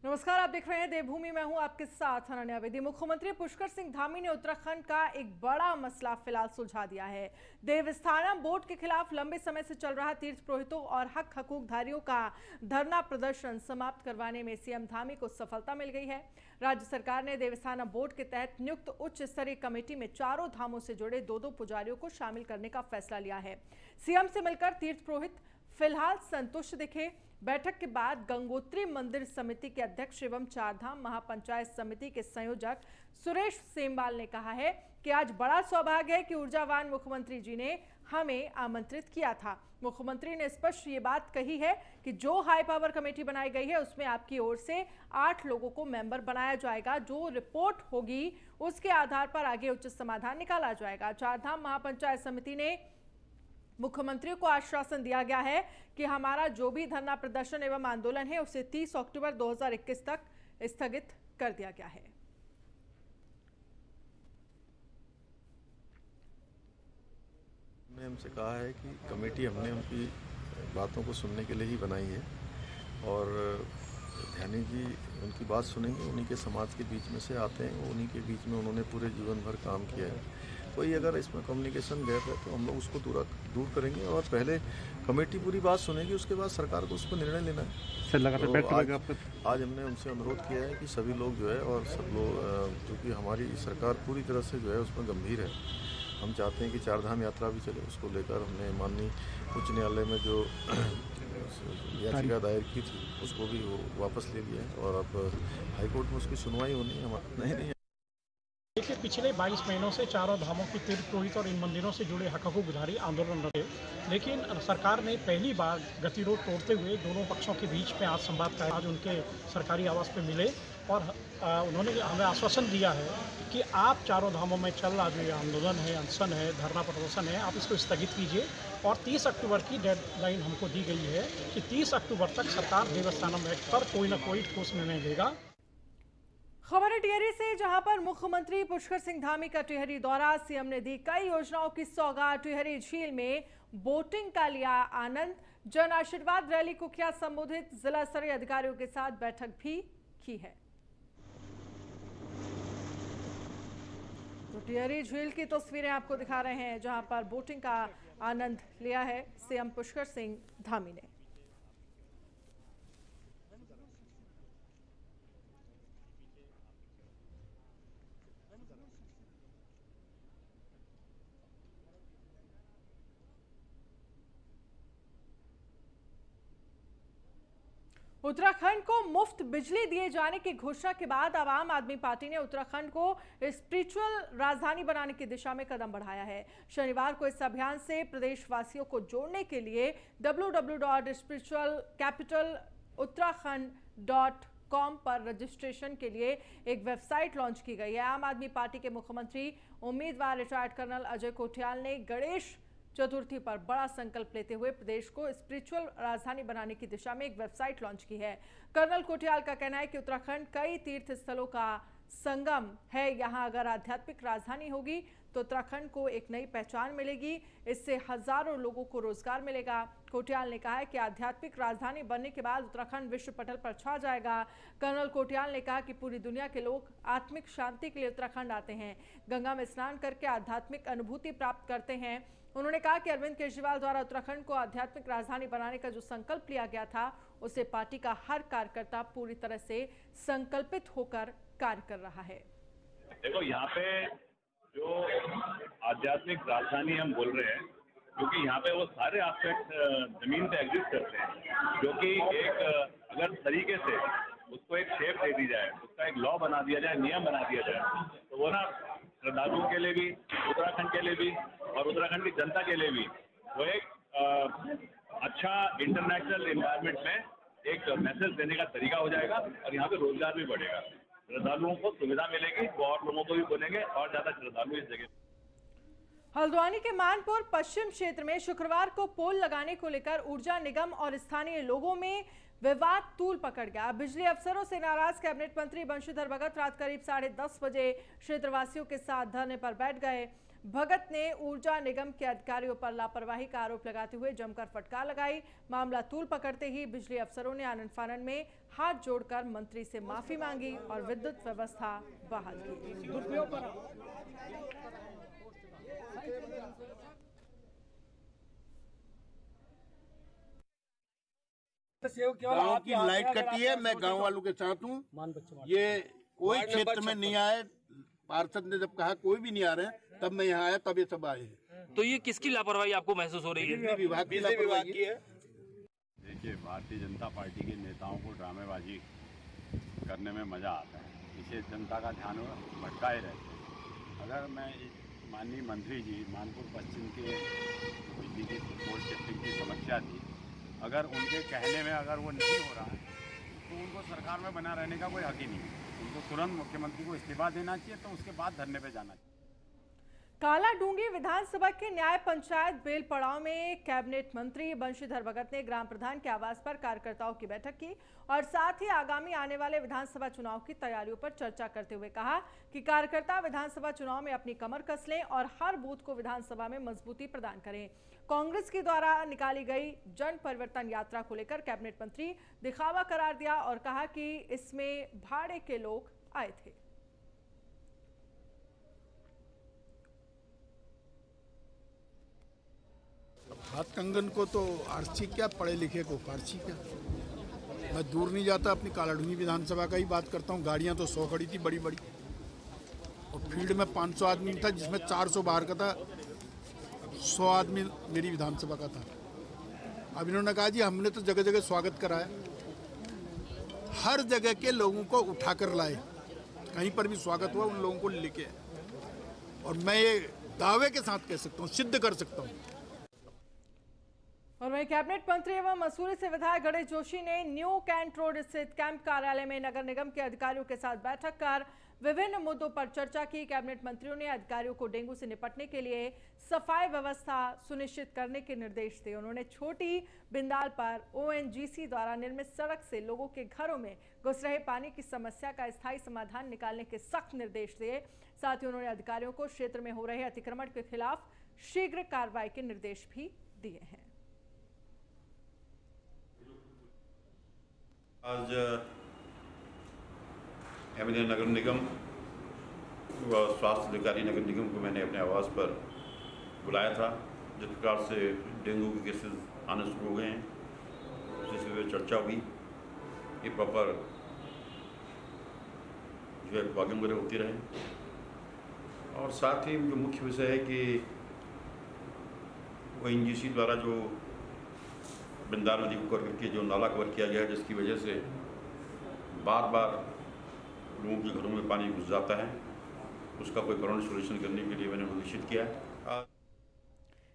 नमस्कार, आप देख रहे हैं देवभूमि। मैं हूं आपके साथ अनन्या बेदी। मुख्यमंत्री पुष्कर सिंह धामी ने उत्तराखंड का एक बड़ा मसला फिलहाल सुलझा दिया है। देवस्थानम बोर्ड के खिलाफ लंबे समय से चल रहा तीर्थ पुरोहितों और हक हकूकधारियों का धरना प्रदर्शन समाप्त करवाने में सीएम धामी को सफलता मिल गई है। राज्य सरकार ने देवस्थानम बोर्ड के तहत नियुक्त उच्च स्तरीय कमेटी में चारों धामों से जुड़े दो पुजारियों को शामिल करने का फैसला लिया है। सीएम से मिलकर तीर्थ पुरोहित फिलहाल संतुष्ट दिखे। बैठक के बाद गंगोत्री मंदिर समिति के अध्यक्ष एवं चारधाम महापंचायत समिति के संयोजक सुरेश सेमवाल ने कहा है कि आज बड़ा सौभाग्य है कि ऊर्जावान मुख्यमंत्री जी ने हमें आमंत्रित किया था। मुख्यमंत्री ने स्पष्ट ये बात कही है कि जो हाई पावर कमेटी बनाई गई है उसमें आपकी ओर से 8 लोगों को मेंबर बनाया जाएगा। जो रिपोर्ट होगी उसके आधार पर आगे उचित समाधान निकाला जाएगा। चारधाम महापंचायत समिति ने मुख्यमंत्री को आश्वासन दिया गया है कि हमारा जो भी धरना प्रदर्शन एवं आंदोलन है उसे 30 अक्टूबर 2021 तक स्थगित कर दिया गया है। हमने हमसे कहा है कि कमेटी हमने उनकी बातों को सुनने के लिए ही बनाई है और ध्यानी जी उनकी बात सुनेंगे। उन्हीं के समाज के बीच में से आते हैं, उन्हीं के बीच में उन्होंने पूरे जीवन भर काम किया है। कोई अगर इसमें कम्युनिकेशन गैप है तो हम लोग उसको दूर करेंगे और पहले कमेटी पूरी बात सुनेगी, उसके बाद सरकार को उस पर निर्णय लेना है। सर लगातार तो आज हमने उनसे अनुरोध किया है कि सभी लोग जो है और सब लोग, क्योंकि हमारी सरकार पूरी तरह से जो है उसमें गंभीर है। हम चाहते हैं कि चारधाम यात्रा भी चले। उसको लेकर हमने माननीय उच्च न्यायालय में जो याचिका दायर की थी उसको भी वापस ले लिया है और अब हाईकोर्ट में उसकी सुनवाई होनी है। नहीं देखिए, पिछले 22 महीनों से चारों धामों की तीर्थ पुरोहित और इन मंदिरों से जुड़े हक हकूकधारी आंदोलन रहे, लेकिन सरकार ने पहली बार गतिरोध तोड़ते हुए दोनों पक्षों के बीच में आज संवाद का आज उनके सरकारी आवास पे मिले और उन्होंने हमें आश्वासन दिया है कि आप चारों धामों में चल रहा जो ये आंदोलन है, अनशन है, धरना प्रदर्शन है, आप इसको स्थगित कीजिए और 30 अक्टूबर की डेडलाइन हमको दी गई है कि 30 अक्टूबर तक सरकार देवस्थानम एक्ट पर कोई ना कोई ठोस निर्णय लेगा। खबर है टिहरी से, जहां पर मुख्यमंत्री पुष्कर सिंह धामी का टिहरी दौरा। सीएम ने दी कई योजनाओं की सौगात। टिहरी झील में बोटिंग का लिया आनंद। जन आशीर्वाद रैली को किया संबोधित। जिला स्तरीय अधिकारियों के साथ बैठक भी की है। तो टिहरी झील की तस्वीरें आपको दिखा रहे हैं जहां पर बोटिंग का आनंद लिया है सीएम पुष्कर सिंह धामी ने। उत्तराखंड को मुफ्त बिजली दिए जाने की घोषणा के बाद अब आम आदमी पार्टी ने उत्तराखंड को स्पिरिचुअल राजधानी बनाने की दिशा में कदम बढ़ाया है। शनिवार को इस अभियान से प्रदेशवासियों को जोड़ने के लिए www.spiritualcapitaluttarakhand.com पर रजिस्ट्रेशन के लिए एक वेबसाइट लॉन्च की गई है। आम आदमी पार्टी के मुख्यमंत्री उम्मीदवार रिटायर्ड कर्नल अजय कोठियाल ने गणेश चतुर्थी पर बड़ा संकल्प लेते हुए प्रदेश को स्पिरिचुअल राजधानी बनाने की दिशा में एक वेबसाइट लॉन्च की है। कर्नल कोठियाल का कहना है कि उत्तराखंड कई तीर्थ स्थलों का संगम है। यहाँ अगर आध्यात्मिक राजधानी होगी तो उत्तराखंड को एक नई पहचान मिलेगी। इससे हजारों लोगों को रोजगार मिलेगा। कोठियाल ने कहा है कि आध्यात्मिक राजधानी बनने के बाद उत्तराखंड विश्व पटल पर छा जाएगा। कर्नल कोठियाल ने कहा कि पूरी दुनिया के लोग आत्मिक शांति के लिए उत्तराखंड आते हैं, गंगा में स्नान करके आध्यात्मिक अनुभूति प्राप्त करते हैं। उन्होंने कहा कि अरविंद केजरीवाल द्वारा उत्तराखंड को आध्यात्मिक राजधानी बनाने का जो संकल्प लिया गया था उसे पार्टी का हर कार्यकर्ता पूरी तरह से संकल्पित होकर कार्य कर रहा है। देखो, यहाँ पे जो आध्यात्मिक राजधानी हम बोल रहे हैं, क्योंकि यहाँ पे वो सारे एस्पेक्ट जमीन पे एग्जिस्ट करते हैं, जो कि एक अगर तरीके से उसको एक शेप दे दी जाए, उसका एक लॉ बना दिया जाए, नियम बना दिया जाए, तो वो ना श्रद्धालुओं के लिए भी, उत्तराखंड के लिए भी और उत्तराखंड की जनता के लिए भी वो एक अच्छा इंटरनेशनल एनवायरनमेंट में एक मैसेज देने का तरीका हो जाएगा और यहाँ पे रोजगार भी बढ़ेगा। श्रद्धालुओं को सुविधा मिलेगी, वो और लोगों को भी बोलेंगे और ज्यादा श्रद्धालु इस जगह। हल्द्वानी के मानपुर पश्चिम क्षेत्र में शुक्रवार को पोल लगाने को लेकर ऊर्जा निगम और स्थानीय लोगों में विवाद तूल पकड़ गया। बिजली अफसरों से नाराज कैबिनेट मंत्री बंशीधर भगत रात करीब 10:30 बजे क्षेत्रवासियों के साथ धरने पर बैठ गए। भगत ने ऊर्जा निगम के अधिकारियों पर लापरवाही का आरोप लगाते हुए जमकर फटकार लगाई। मामला तूल पकड़ते ही बिजली अफसरों ने आनन फानन में हाथ जोड़कर मंत्री से माफी मांगी और विद्युत व्यवस्था बहाल की। गांव की लाइट कटी है, मैं गांव वालों के साथ हूँ। ये कोई क्षेत्र में नहीं आए। पार्षद ने जब कहा कोई भी नहीं आ रहे हैं, तब मैं यहाँ आया, तब ये सब आए हैं। तो ये किसकी लापरवाही आपको महसूस हो रही है? बिजली विभाग की है। देखिए, भारतीय जनता पार्टी के नेताओं को ड्रामेबाजी करने में मजा आता है। इसे जनता का ध्यान भटकाए रहते हैं। अगर मैं माननीय मंत्री जी मानपुर पश्चिम के बिजली की पोल शिफ्टिंग की समस्या थी, अगर उनके कहने में अगर वो नहीं हो रहा है तो उनको सरकार में बना रहने का कोई हक ही नहीं है। उनको तुरंत मुख्यमंत्री को इस्तीफा देना चाहिए, तो उसके बाद धरने पे जाना चाहिए। कालाडूंगी विधानसभा के न्याय पंचायत बेल पड़ाव में कैबिनेट मंत्री बंशीधर भगत ने ग्राम प्रधान के आवास पर कार्यकर्ताओं की बैठक की और साथ ही आगामी आने वाले विधानसभा चुनाव की तैयारियों पर चर्चा करते हुए कहा कि कार्यकर्ता विधानसभा चुनाव में अपनी कमर कस लें और हर बूथ को विधानसभा में मजबूती प्रदान करें। कांग्रेस के द्वारा निकाली गई जन परिवर्तन यात्रा को लेकर कैबिनेट मंत्री दिखावा करार दिया और कहा कि इसमें भाड़े के लोग आए थे। हाथ कंगन को तो आर्ची क्या, पढ़े लिखे को फारसी क्या। मैं दूर नहीं जाता, अपनी कालाडूंगी विधानसभा का ही बात करता हूँ। गाड़ियाँ तो 100 खड़ी थी बड़ी बड़ी, और फील्ड में 500 आदमी था, जिसमें 400 बाहर का था, 100 आदमी मेरी विधानसभा का था। अब इन्होंने कहा जी हमने तो जगह जगह स्वागत कराया, हर जगह के लोगों को उठा कर लाए, कहीं पर भी स्वागत हुआ उन लोगों को लेके, और मैं ये दावे के साथ कह सकता हूँ, सिद्ध कर सकता हूँ। और वहीं कैबिनेट मंत्री एवं मसूरी से विधायक गणेश जोशी ने न्यू कैंट रोड स्थित कैंप कार्यालय में नगर निगम के अधिकारियों के साथ बैठक कर विभिन्न मुद्दों पर चर्चा की। कैबिनेट मंत्रियों ने अधिकारियों को डेंगू से निपटने के लिए सफाई व्यवस्था सुनिश्चित करने के निर्देश दिए। उन्होंने छोटी बिंदाल पर ओएनजीसी द्वारा निर्मित सड़क से लोगों के घरों में घुस रहे पानी की समस्या का स्थायी समाधान निकालने के सख्त निर्देश दिए। साथ ही उन्होंने अधिकारियों को क्षेत्र में हो रहे अतिक्रमण के खिलाफ शीघ्र कार्रवाई के निर्देश भी दिए हैं। आज एमएलए नगर निगम व स्वास्थ्य अधिकारी नगर निगम को मैंने अपने आवास पर बुलाया था, जिस प्रकार से डेंगू के केसेस आने शुरू हो गए हैं, उसी से चर्चा हुई। ये प्रॉपर जो है वागन वगैरह होती रहे, और साथ ही जो मुख्य विषय है कि ओएनजीसी द्वारा जो बिंदाल नदी को करके जो नाला कवर किया गया है, जिसकी वजह से बार बार लोगों के घरों में पानी घुस जाता है, उसका कोई परमानेंट सॉल्यूशन करने के लिए मैंने निश्चित किया है।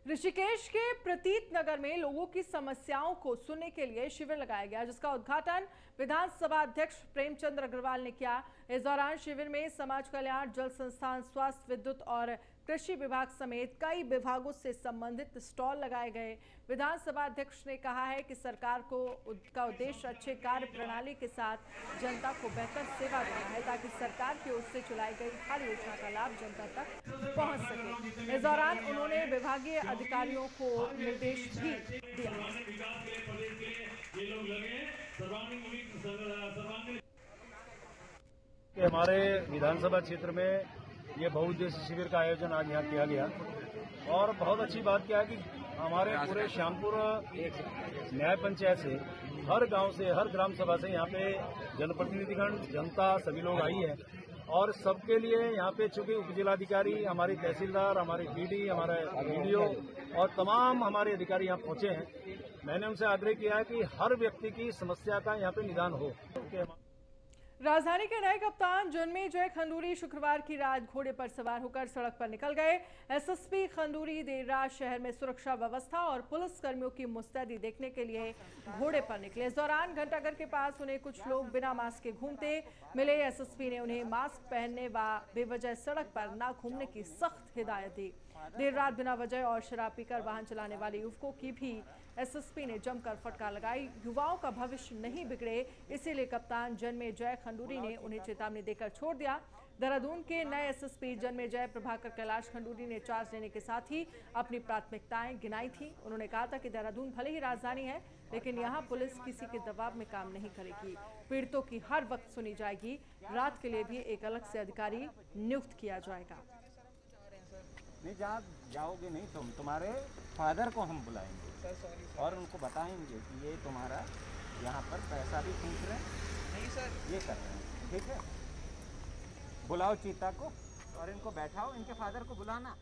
ऋषिकेश के प्रतीत नगर में लोगों की समस्याओं को सुनने के लिए शिविर लगाया गया, जिसका उद्घाटन विधानसभा अध्यक्ष प्रेमचंद अग्रवाल ने किया। इस दौरान शिविर में समाज कल्याण, जल संस्थान, स्वास्थ्य, विद्युत और कृषि विभाग समेत कई विभागों से संबंधित स्टॉल लगाए गए। विधानसभा अध्यक्ष ने कहा है कि सरकार का उद्देश्य अच्छे कार्य प्रणाली के साथ जनता को बेहतर सेवा देना है, ताकि सरकार की ओर से चलाई गई हर योजना का लाभ जनता तक पहुंच सके। इस दौरान उन्होंने विभागीय अधिकारियों को निर्देश भी दिए। हमारे विधानसभा क्षेत्र में ये बहुउद्देशीय शिविर का आयोजन आज यहाँ किया गया, और बहुत अच्छी बात क्या है कि हमारे पूरे श्यामपुर न्याय पंचायत से, हर गांव से, हर ग्राम सभा से यहाँ पे जनप्रतिनिधिगण, जनता सभी लोग आई है, और सबके लिए यहाँ पे चूंकि उपजिलाधिकारी, हमारे तहसीलदार, हमारे पीडी, हमारे बीडीओ और तमाम हमारे अधिकारी यहाँ पहुंचे हैं। मैंने उनसे आग्रह किया है कि हर व्यक्ति की समस्या का यहाँ पे निदान हो। राजधानी के नए कप्तान जन्मेजय खंडूरी शुक्रवार की रात घोड़े पर सवार होकर सड़क पर निकल गए। एसएसपी खंडूरी देर रात शहर में सुरक्षा व्यवस्था और पुलिस कर्मियों की मुस्तैदी देखने के लिए घोड़े पर निकले। इस दौरान घंटाघर के पास उन्हें कुछ लोग बिना मास्क के घूमते मिले। एसएसपी ने उन्हें मास्क पहनने व बेवजह सड़क पर न घूमने की सख्त हिदायत दी। देर रात बिना वजह और शराब पीकर वाहन चलाने वाले युवकों की भी एसएसपी ने जमकर फटकार लगाई। युवाओं का भविष्य नहीं बिगड़े, इसीलिए कप्तान जन्मेजय खंडूरी ने उन्हें चेतावनी देकर छोड़ दिया। देहरादून के नए एसएसपी जन्मेजय प्रभाकर कैलाश खंडूरी ने चार्ज लेने के साथ ही अपनी प्राथमिकताएं गिनाई थी। उन्होंने कहा था कि देहरादून भले ही राजधानी है, लेकिन यहाँ पुलिस किसी के दबाव में काम नहीं करेगी। पीड़ितों की हर वक्त सुनी जाएगी। रात के लिए भी एक अलग से अधिकारी नियुक्त किया जाएगा। नहीं, जहाँ जाओगे नहीं तुम, तुम्हारे फादर को हम बुलाएंगे और उनको बताएंगे कि ये तुम्हारा यहाँ पर पैसा भी पूछ रहे हैं, नहीं सर ये कर रहे हैं, ठीक है। बुलाओ चीता को और इनको बैठाओ, इनके फादर को बुलाना।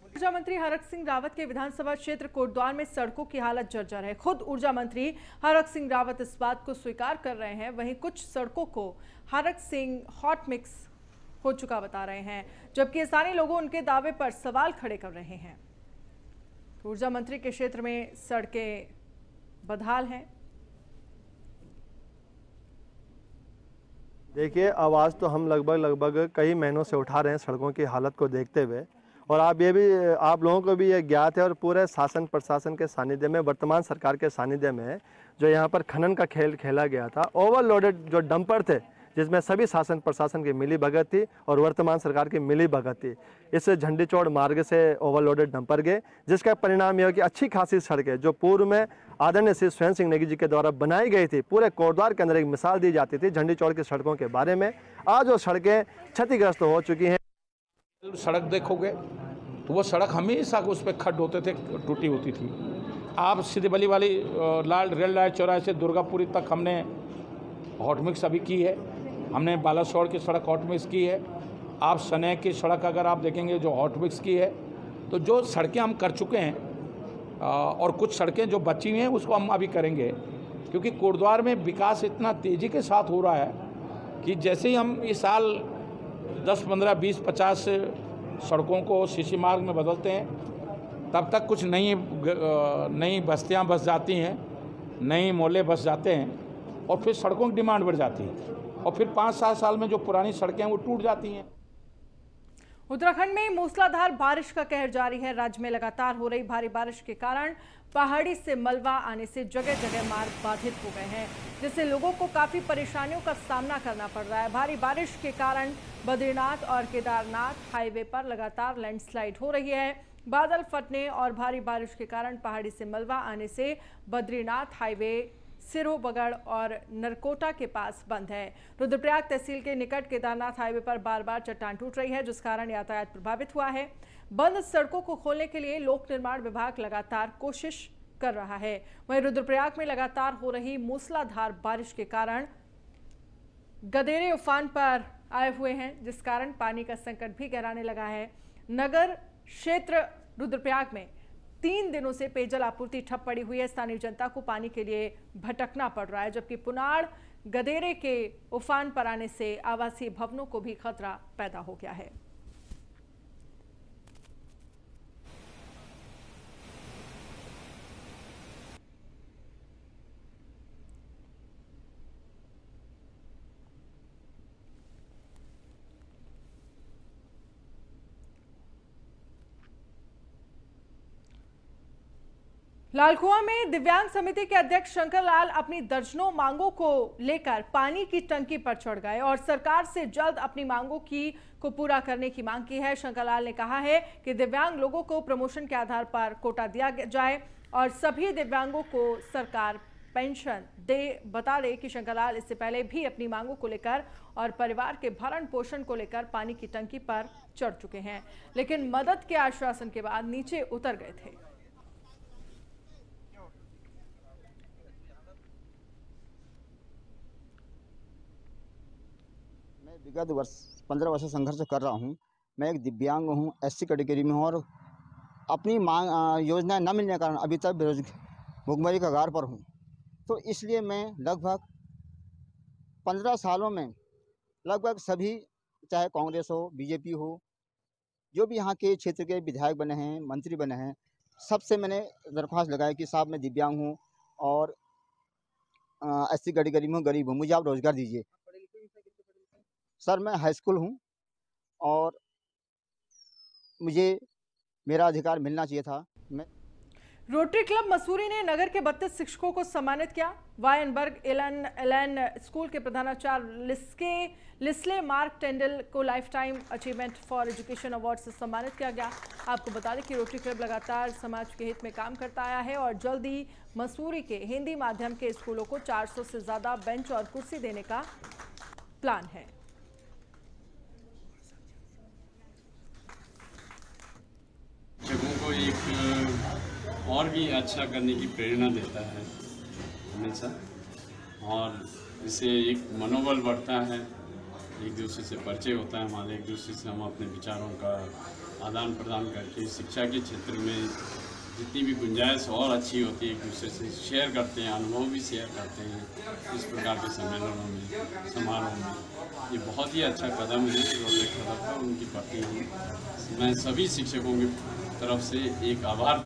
ऊर्जा मंत्री हरक सिंह रावत के विधानसभा क्षेत्र कोटद्वार में सड़कों की हालत जर्जर है। खुद ऊर्जा मंत्री हरक सिंह रावत इस बात को स्वीकार कर रहे हैं। वहीं कुछ सड़कों को हरक सिंह हॉट मिक्स हो चुका बता रहे हैं, जबकि स्थानीय लोगों उनके दावे पर सवाल खड़े कर रहे हैं। ऊर्जा मंत्री के क्षेत्र में सड़कें बदहाल हैं। देखिए, आवाज़ तो हम लगभग कई महीनों से उठा रहे हैं सड़कों की हालत को देखते हुए, और आप लोगों को भी ये ज्ञात है और पूरे शासन प्रशासन के सानिध्य में, वर्तमान सरकार के सानिध्य में जो यहाँ पर खनन का खेल खेला गया था, ओवरलोडेड जो डंपर थे जिसमें सभी शासन प्रशासन की मिली भगत थी और वर्तमान सरकार की मिली भगत थी। इस झंडी चौड़ मार्ग से ओवरलोडेड डंपर गए, जिसका परिणाम यह कि अच्छी खासी सड़कें जो पूर्व में आदरणीय श्री स्वयं सिंह नेगी जी के द्वारा बनाई गई थी, पूरे कोटद्वार के अंदर एक मिसाल दी जाती थी झंडी चौड़ की सड़कों के बारे में, आज वो सड़कें क्षतिग्रस्त हो चुकी हैं। सड़क देखोगे तो वो सड़क हमेशा उस पर खड्ड होते थे, टूटी होती थी। आप सिद्धबली वाली रेल लाइन चौराहे से दुर्गापुरी तक हमने हॉट मिक्स अभी की है, हमने बालासोर की सड़क हॉट मिक्स की है। आप सने की सड़क अगर आप देखेंगे जो हॉट मिक्स की है, तो जो सड़कें हम कर चुके हैं और कुछ सड़कें जो बची हुई हैं उसको हम अभी करेंगे, क्योंकि कोटद्वार में विकास इतना तेज़ी के साथ हो रहा है कि जैसे ही हम इस साल 10, 15, 20, 50 सड़कों को सीसी मार्ग में बदलते हैं, तब तक कुछ नई बस्तियां बस जाती हैं, नई मोहल्ले बस जाते हैं और फिर सड़कों की डिमांड बढ़ जाती है और फिर 5-7 साल में जो पुरानी सड़कें हैं वो टूट जाती हैं। उत्तराखंड में मूसलाधार बारिश का कहर जारी है। राज्य में लगातार हो रही भारी बारिश के कारण पहाड़ी से मलबा आने से जगह जगह मार्ग बाधित हो गए हैं, जिससे लोगों को काफी परेशानियों का सामना करना पड़ रहा है। भारी बारिश के कारण बद्रीनाथ और केदारनाथ हाईवे पर लगातार लैंडस्लाइड हो रही है। बादल फटने और भारी बारिश के कारण पहाड़ी से मलबा आने से बद्रीनाथ हाईवे सिरो बगड़ और नरकोटा के पास बंद है। रुद्रप्रयाग तहसील के निकट केदारनाथ हाईवे पर बार बार चट्टान टूट रही है, जिस कारण यातायात प्रभावित हुआ है। बंद सड़कों को खोलने के लिए लोक निर्माण विभाग लगातार कोशिश कर रहा है। वहीं रुद्रप्रयाग में लगातार हो रही मूसलाधार बारिश के कारण गदेरे उफान पर आए हुए हैं, जिस कारण पानी का संकट भी गहराने लगा है। नगर क्षेत्र रुद्रप्रयाग में 3 दिनों से पेयजल आपूर्ति ठप पड़ी हुई है। स्थानीय जनता को पानी के लिए भटकना पड़ रहा है, जबकि पुनाड़ गदेरे के उफान पर आने से आवासीय भवनों को भी खतरा पैदा हो गया है। लालकुआं में दिव्यांग समिति के अध्यक्ष शंकर लाल अपनी दर्जनों मांगों को लेकर पानी की टंकी पर चढ़ गए और सरकार से जल्द अपनी मांगों को पूरा करने की मांग की है। शंकर लाल ने कहा है कि दिव्यांग लोगों को प्रमोशन के आधार पर कोटा दिया जाए और सभी दिव्यांगों को सरकार पेंशन दे। बता दें कि शंकर लाल इससे पहले भी अपनी मांगों को लेकर और परिवार के भरण पोषण को लेकर पानी की टंकी पर चढ़ चुके हैं, लेकिन मदद के आश्वासन के बाद नीचे उतर गए थे। विगत 15 वर्ष संघर्ष कर रहा हूं। मैं एक दिव्यांग हूं, SC कैटेगरी में हूं और अपनी मांग योजनाएं न मिलने के कारण अभी तक भुखमरी के कगार पर हूं। तो इसलिए मैं लगभग 15 सालों में लगभग सभी, चाहे कांग्रेस हो, बीजेपी हो, जो भी यहाँ के क्षेत्र के विधायक बने हैं, मंत्री बने हैं, सबसे मैंने दरख्वास्त लगाई कि साहब मैं दिव्यांग हूँ और SC कैटेगरी में गरीब हूँ, मुझे आप रोजगार दीजिए। सर मैं हाई स्कूल हूँ और मुझे मेरा अधिकार मिलना चाहिए था। रोटरी क्लब मसूरी ने नगर के 32 शिक्षकों को सम्मानित किया। वायनबर्ग एलन स्कूल के प्रधानाचार्य लिस्ले मार्क टेंडल को life time achievement for education award से सम्मानित किया गया। आपको बता दें कि रोटरी क्लब लगातार समाज के हित में काम करता आया है और जल्द ही मसूरी के हिंदी माध्यम के स्कूलों को 400 से ज्यादा बेंच और कुर्सी देने का प्लान है। शिक्षकों को एक और भी अच्छा करने की प्रेरणा देता है हमेशा, और इससे एक मनोबल बढ़ता है, एक दूसरे से परिचय होता है हमारे, एक दूसरे से हम अपने विचारों का आदान प्रदान करके शिक्षा के क्षेत्र में जितनी भी गुंजाइश और अच्छी होती है एक दूसरे से शेयर करते हैं, अनुभव भी शेयर करते हैं। इस प्रकार के सम्मेलनों में, समारोह में ये बहुत ही अच्छा कदम है रोटरी क्लब का। उनकी प्रति मैं सभी शिक्षकों की तरफ से एक आभार।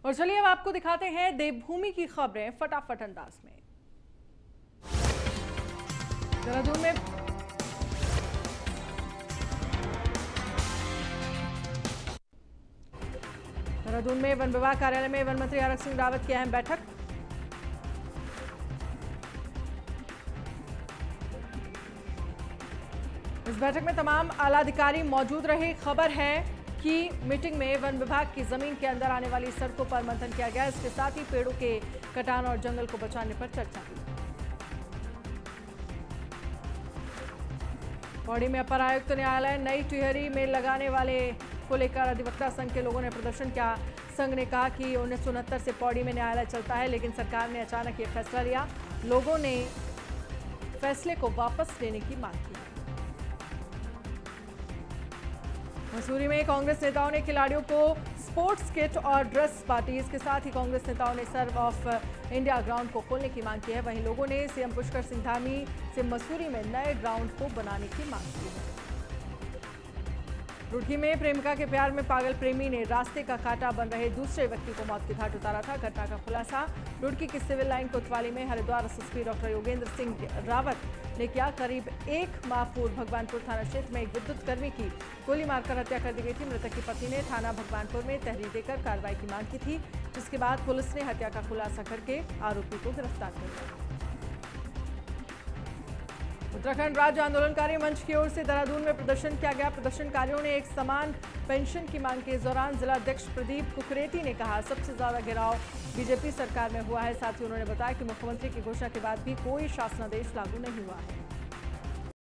और चलिए अब आपको दिखाते हैं देवभूमि की खबरें फटाफट अंदाज में। देहरादून में वन विभाग कार्यालय में वन मंत्री आरक सिंह रावत की अहम बैठक। इस बैठक में तमाम आला अधिकारी मौजूद रहे। खबर है कि मीटिंग में वन विभाग की जमीन के अंदर आने वाली सड़कों पर मंथन किया गया। इसके साथ ही पेड़ों के कटान और जंगल को बचाने पर चर्चा हुई। पौड़ी में अपर आयुक्त न्यायालय नई टिहरी में लगाने वाले को लेकर अधिवक्ता संघ के लोगों ने प्रदर्शन किया। संघ ने कहा कि 1969 से पौड़ी में न्यायालय चलता है, लेकिन सरकार ने अचानक ये फैसला लिया। लोगों ने फैसले को वापस लेने की मांग की। मसूरी में कांग्रेस नेताओं ने खिलाड़ियों को स्पोर्ट्स किट और ड्रेस बांटी। इसके साथ ही कांग्रेस नेताओं ने सर्व ऑफ इंडिया ग्राउंड को खोलने की मांग की है। वहीं लोगों ने सीएम पुष्कर सिंह धामी से मसूरी में नए ग्राउंड को बनाने की मांग की है। रुड़की में प्रेमिका के प्यार में पागल प्रेमी ने रास्ते का कांटा बन रहे दूसरे व्यक्ति को मौत के घाट उतारा था। घटना का खुलासा रुड़की की सिविल लाइन कोतवाली में हरिद्वार एसएसपी डॉक्टर योगेंद्र सिंह रावत ने किया। करीब 1 माह पूर्व भगवानपुर थाना क्षेत्र में एक विद्युत कर्मी की गोली मारकर हत्या कर दी गई थी। मृतक की पत्नी ने थाना भगवानपुर में तहरीर देकर कार्रवाई की मांग की थी, जिसके बाद पुलिस ने हत्या का खुलासा करके आरोपी को गिरफ्तार कर लिया। उत्तराखंड राज्य आंदोलनकारी मंच की ओर से देहरादून में प्रदर्शन किया गया। प्रदर्शनकारियों ने एक समान पेंशन की मांग के दौरान जिला अध्यक्ष प्रदीप कुकरेती ने कहा, सबसे ज्यादा घेराव बीजेपी सरकार में हुआ है। साथ ही उन्होंने बताया कि मुख्यमंत्री की घोषणा के बाद भी कोई शासनादेश लागू नहीं हुआ है।